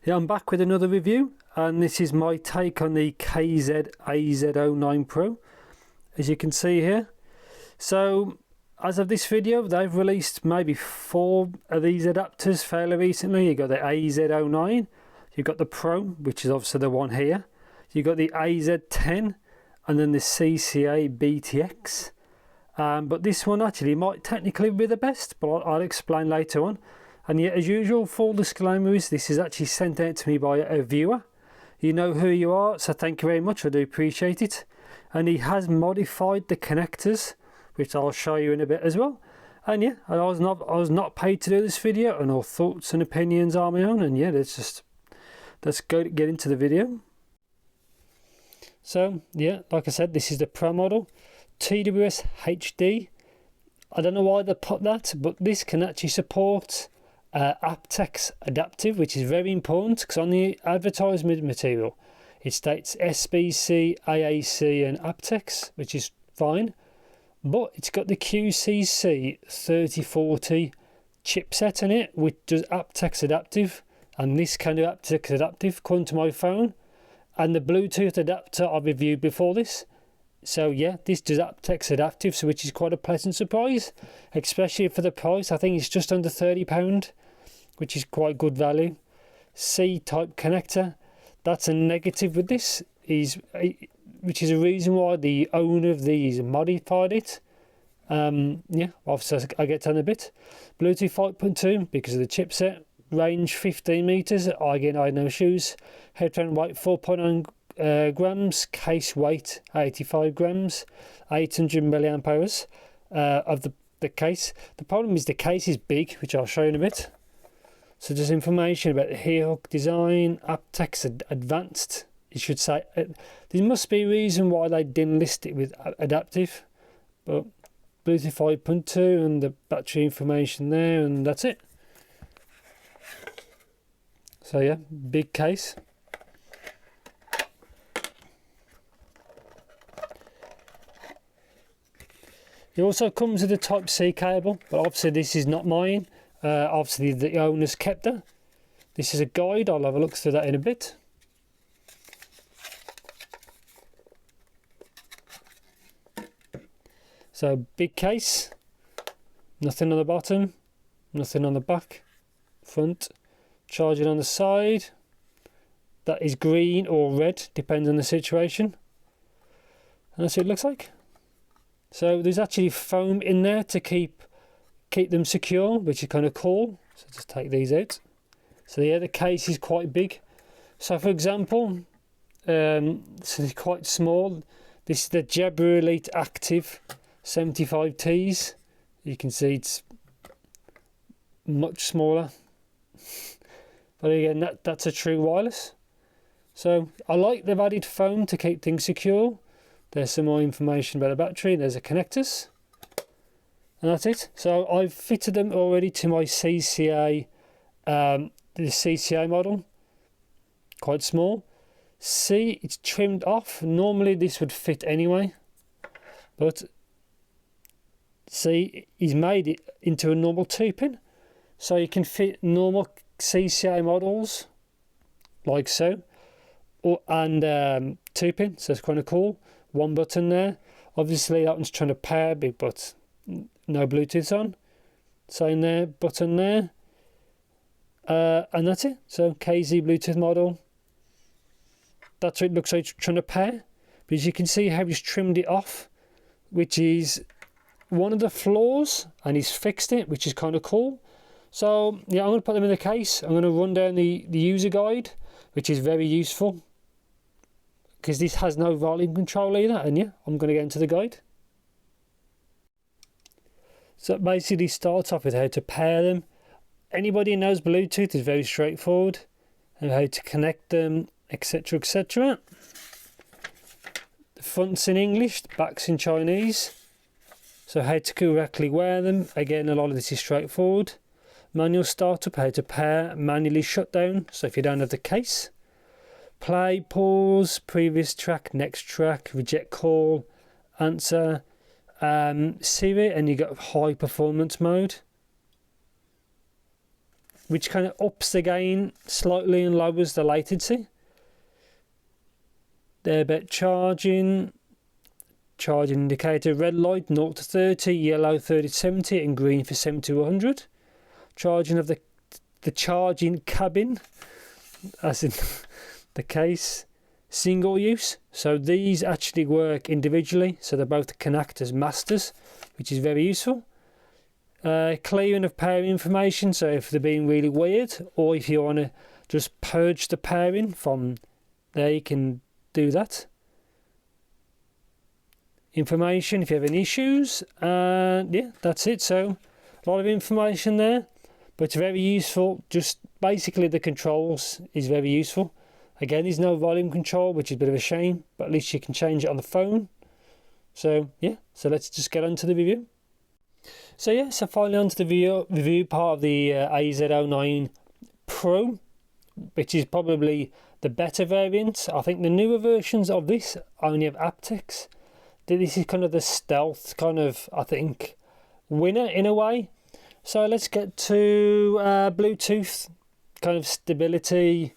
Yeah, I'm back with another review, and this is my take on the KZ AZ09 Pro, as you can see here. So as of this video, they've released maybe 4 of these adapters fairly recently. You've got the AZ09, you've got the Pro, which is obviously the one here, you've got the AZ10, and then the CCA BTX. But this one actually might technically be the best, but I'll explain later on. And yet, as usual, full disclaimer is this is actually sent out to me by a viewer. You know who you are, so thank you very much, I do appreciate it. And he has modified the connectors, which I'll show you in a bit as well. And yeah, I was not paid to do this video, and all thoughts and opinions are my own. And yeah, let's get into the video. So yeah, like I said, this is the Pro model, TWS HD. I don't know why they put that, but this can actually support AptX Adaptive, which is very important, because on the advertisement material it states SBC, AAC and AptX, which is fine, but it's got the QCC 3040 chipset in it, which does AptX Adaptive, and this can do AptX Adaptive according to my phone, and the Bluetooth adapter I reviewed before this. So yeah, this does AptX Adaptive, so which is quite a pleasant surprise, especially for the price. I think it's just under £30, which is quite good value. C-type connector, that's a negative with this, which is a reason why the owner of these modified it. Yeah, obviously I get to in a bit. Bluetooth 5.2 because of the chipset. Range 15 meters. Again, I had no issues. Headphone weight 4.9 grams. Case weight 85 grams. 800 milliamp hours of the case. The problem is the case is big, which I'll show you in a bit. So there's information about the earhook design, AptX Advanced. It should say there must be a reason why they didn't list it with adaptive, but Bluetooth 5.2 and the battery information there, and that's it. So yeah, big case. It also comes with a Type-C cable, but obviously this is not mine. Obviously the owners kept it. This is a guide, I'll have a look through that in a bit. So big case, nothing on the bottom, nothing on the back, front, charging on the side. That is green or red, depends on the situation. And that's what it looks like. So there's actually foam in there to keep them secure, which is kind of cool. So just take these out. So yeah, the case is quite big. So for example, so it's quite small. This is the Jabra Elite Active 75Ts. You can see it's much smaller. But again, that's a true wireless. So I like they've added foam to keep things secure. There's some more information about the battery. There's the connectors. And that's it. So I've fitted them already to my CCA, the CCA model. Quite small. See, it's trimmed off. Normally this would fit anyway. But see, he's made it into a normal 2-pin. So you can fit normal CCA models, like so. And 2-pin, so it's kind of cool. 1 button there. Obviously that one's trying to pair, but no Bluetooth on. Same there, button there. And that's it. So KZ Bluetooth model. That's what it looks like it's trying to pair. But as you can see how he's trimmed it off, which is one of the flaws, and he's fixed it, which is kind of cool. So yeah, I'm going to put them in the case. I'm going to run down the user guide, which is very useful, because this has no volume control either. And yeah, I'm going to get into the guide. So it basically starts off with how to pair them. Anybody who knows Bluetooth is very straightforward, and how to connect them, etc, etc. The front's in English, the back's in Chinese. So how to correctly wear them, again a lot of this is straightforward. Manual startup, how to pair, manually shut down, so if you don't have the case. Play, pause, previous track, next track, reject call, answer, Siri, and you got high performance mode. which kind of ups the gain slightly and lowers the latency. There, about charging indicator, red light 0 to 30, yellow 30 to 70, and green for 70 to 100. Charging of the charging cabin, as in the case, single use. So these actually work individually, so they both connect as masters, which is very useful. Clearing of pairing information, so if they're being really weird, or if you want to just purge the pairing from there, you can do that. Information if you have any issues, and yeah, that's it. So a lot of information there, but it's very useful. Just basically the controls is very useful. Again, there's no volume control, which is a bit of a shame, but at least you can change it on the phone. So yeah, so let's just get on to the review. So yeah, so finally on to the review part of the AZ09 Pro, which is probably the better variant. I think the newer versions of this only have AptX. This is kind of the stealth kind of, I think, winner in a way. So let's get to Bluetooth kind of stability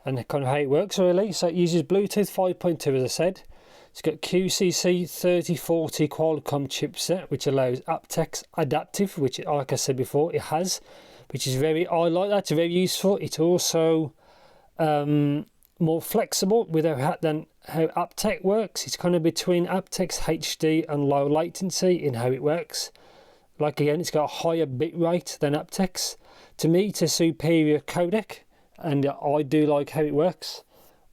and kind of how it works really. So it uses Bluetooth 5.2 as I said. It's got QCC 3040 Qualcomm chipset, which allows AptX Adaptive, which, like I said before, it has, which is I like that. It's very useful. It's also more flexible than how AptX works. It's kind of between AptX HD and low latency in how it works. Like again, it's got a higher bit rate than AptX. To me, it's a superior codec, and I do like how it works.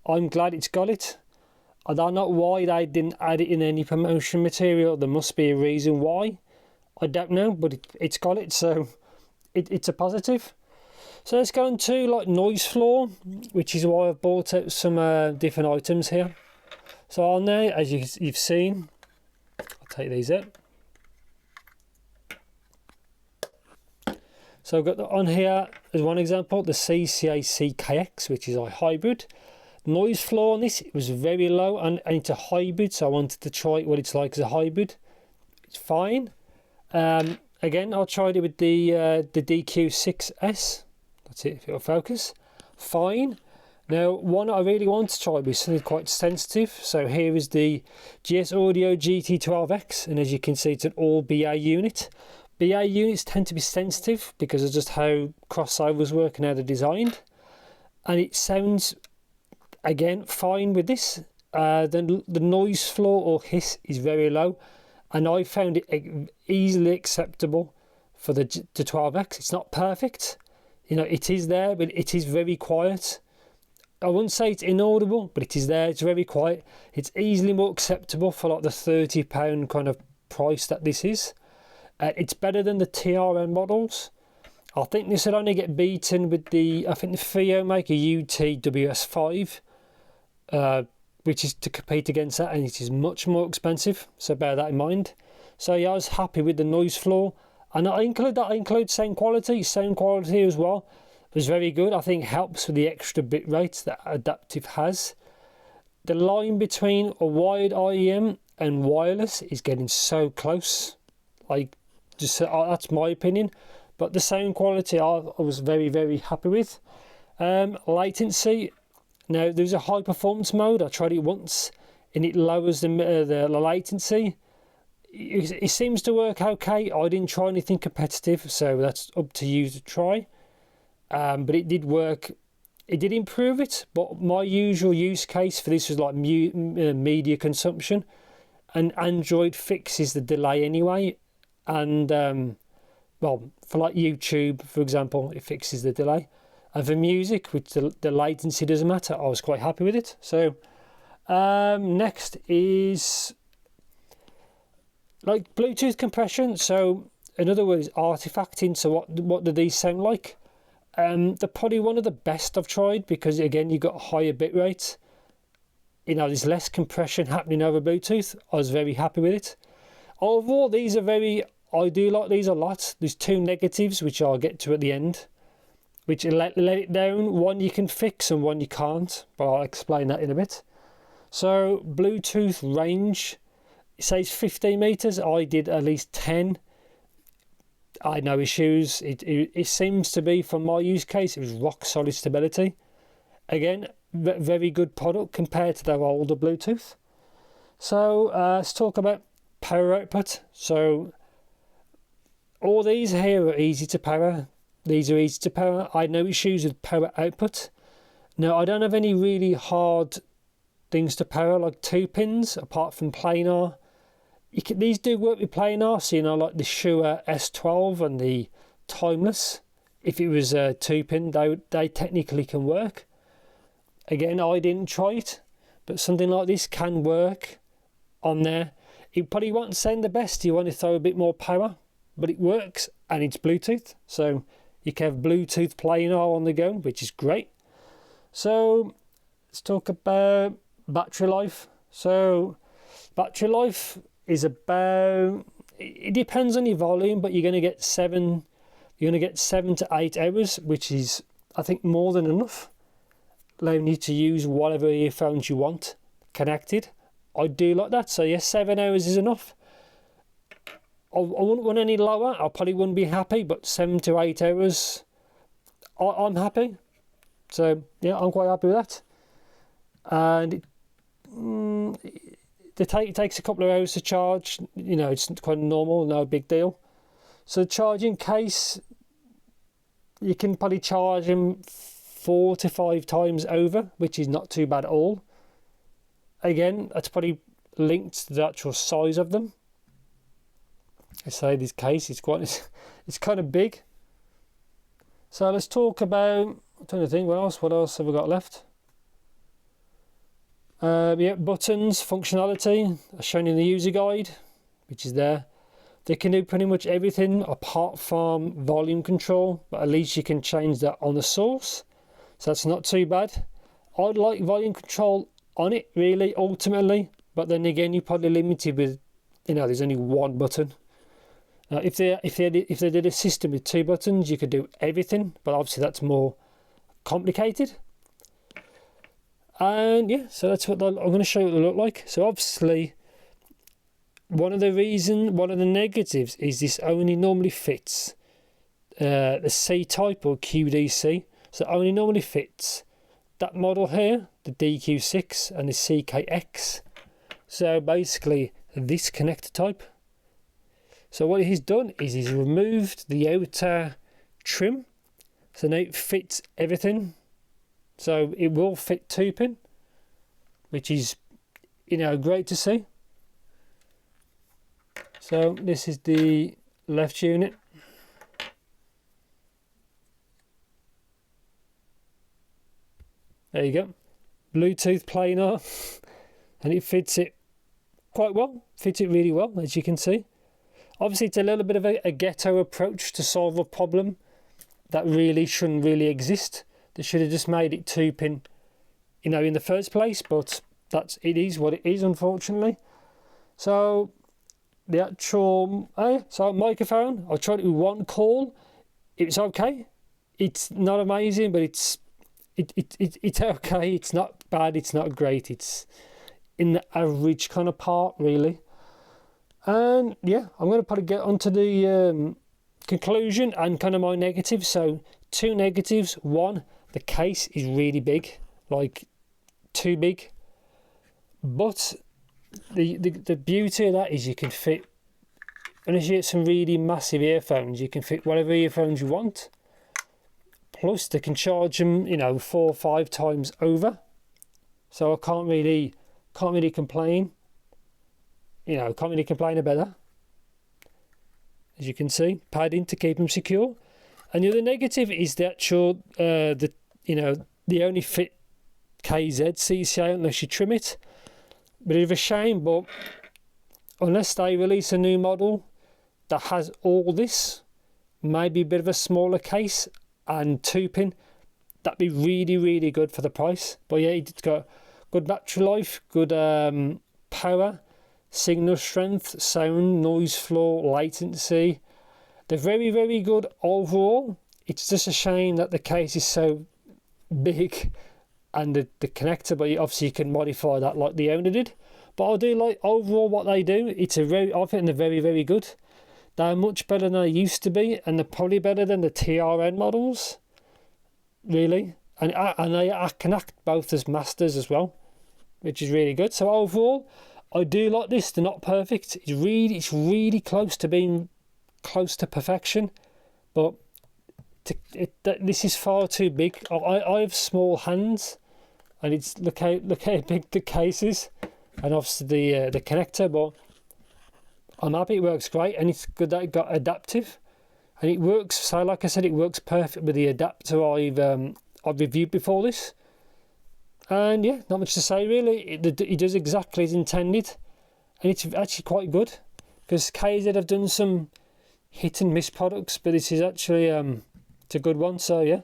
I'm glad it's got it. I don't know why they didn't add it in any promotion material. There must be a reason why. I don't know, but it's got it, so it's a positive. So let's go on to like noise floor, which is why I've bought out some different items here. So on there, as you've seen, I'll take these out. So I've got on here as one example, the KZ AZ09, which is a hybrid. Noise floor on this, it was very low, and it's a hybrid, so I wanted to try what it's like as a hybrid. It's fine. Again, I tried it with the DQ6S. That's it, if it'll focus. Fine. Now, one I really want to try was something quite sensitive. So here is the GS Audio GT12X, and as you can see, it's an all BA unit. BA units tend to be sensitive because of just how crossovers work and how they're designed. And it sounds, again, fine with this. The noise floor or hiss is very low, and I found it easily acceptable for the 12X. It's not perfect. You know, it is there, but it is very quiet. I wouldn't say it's inaudible, but it is there. It's very quiet. It's easily more acceptable for like the £30 kind of price that this is. It's better than the TRN models. I think this would only get beaten with the Theo make a UT-WS5, which is to compete against that, and it is much more expensive. So bear that in mind. So yeah, I was happy with the noise floor, and I include sound quality. Sound quality as well was very good. I think helps with the extra bit rates that Adaptive has. The line between a wired IEM and wireless is getting so close. Like, just that's my opinion. But the sound quality I was very, very happy with. Latency. Now there's a high performance mode. I tried it once, and it lowers the latency. It seems to work okay. I didn't try anything competitive, so that's up to you to try. But it did work. It did improve it, but my usual use case for this was like media consumption, and Android fixes the delay anyway. And well, for like YouTube, for example, it fixes the delay. And for music, which the latency doesn't matter, I was quite happy with it. So next is like Bluetooth compression. So in other words, artifacting. So what do these sound like? They're probably one of the best I've tried, because again, you've got a higher bit rate. You know, there's less compression happening over Bluetooth. I was very happy with it. Overall, these are I do like these a lot. There's two negatives, which I'll get to at the end, which let it down. One you can fix and one you can't, but I'll explain that in a bit. So Bluetooth range, it says 15 meters. I did at least 10. I had no issues. It seems to be, from my use case, it was rock solid stability. Again, very good product compared to their older Bluetooth. So let's talk about power output. So all these here are easy to power. These are easy to power. I had no issues with power output. Now, I don't have any really hard things to power, like 2 pins, apart from planar. These do work with planar, so like the Shure S12 and the Timeless. If it was a 2 pin, they technically can work. Again, I didn't try it, but something like this can work on there. It probably won't sound the best. You want to throw a bit more power, but it works, and it's Bluetooth, so you can have Bluetooth planar on the go, which is great. So let's talk about battery life. So battery life is about, it depends on your volume, but you're going to get 7 to 8 hours, which is, I think, more than enough, allowing you to use whatever earphones you want connected. I do like that. So yes, 7 hours is enough. I wouldn't want any lower. I probably wouldn't be happy, but 7 to 8 hours, I'm happy. So yeah, I'm quite happy with that. And it takes a couple of hours to charge. It's quite normal, no big deal. So charging case, you can probably charge them 4 to 5 times over, which is not too bad at all. Again, that's probably linked to the actual size of them. I say this case, it's kind of big. So let's talk about, I'm trying to think, what else have we got left? Yeah, buttons, functionality, as shown in the user guide, which is there. They can do pretty much everything apart from volume control, but at least you can change that on the source. So that's not too bad. I'd like volume control on it, really, ultimately, but then again, you're probably limited with, there's only one button. If they did a system with 2 buttons, you could do everything, but obviously that's more complicated. And yeah, so that's what I'm going to show you what they look like. So obviously, one of the negatives is this only normally fits the C-type or QDC. So it only normally fits that model here, the DQ6 and the CKX. So basically, this connector type. So what he's done is he's removed the outer trim. So now it fits everything. So it will fit 2 pin, which is, great to see. So this is the left unit. There you go. Bluetooth planar. And it fits it quite well. Fits it really well, as you can see. Obviously, it's a little bit of a ghetto approach to solve a problem that really shouldn't really exist. They should have just made it 2 pin, in the first place, but it is what it is, unfortunately. So the actual microphone, I tried it with one call. It's okay. It's not amazing, but it's okay. It's not bad. It's not great. It's in the average kind of part, really. And yeah, I'm going to probably get onto the conclusion and kind of my negatives. So 2 negatives. 1, the case is really big, like too big. But the beauty of that is you can fit, unless you get some really massive earphones, you can fit whatever earphones you want. Plus they can charge them, 4 or 5 times over. So I can't really complain. Can't really complain about that. As you can see, padding to keep them secure. And the other negative is the actual, they only fit KZ CCA unless you trim it. Bit of a shame, but unless they release a new model that has all this, maybe a bit of a smaller case and 2 pin, that'd be really, really good for the price. But yeah, it's got good battery life, good power, signal strength, sound, noise floor, latency. They're very, very good overall. It's just a shame that the case is so big and the connector, but obviously you can modify that like the owner did. But I do like overall what they do. I think they're very, very good. They're much better than they used to be, and they're probably better than the TRN models, really. And they can act both as masters as well, which is really good. So overall, I do like this. They're not perfect. It's really close to being close to perfection, but this is far too big. I have small hands, and it's look how big the case is, and obviously the connector. But I'm happy it works great, and it's good that it got adaptive, and it works. So like I said, it works perfect with the adapter I've reviewed before this. And yeah, not much to say really. It does exactly as intended, and it's actually quite good, because KZ have done some hit and miss products, but this is actually it's a good one. So yeah,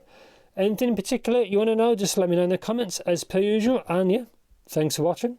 anything in particular you want to know, just let me know in the comments as per usual. And yeah, thanks for watching.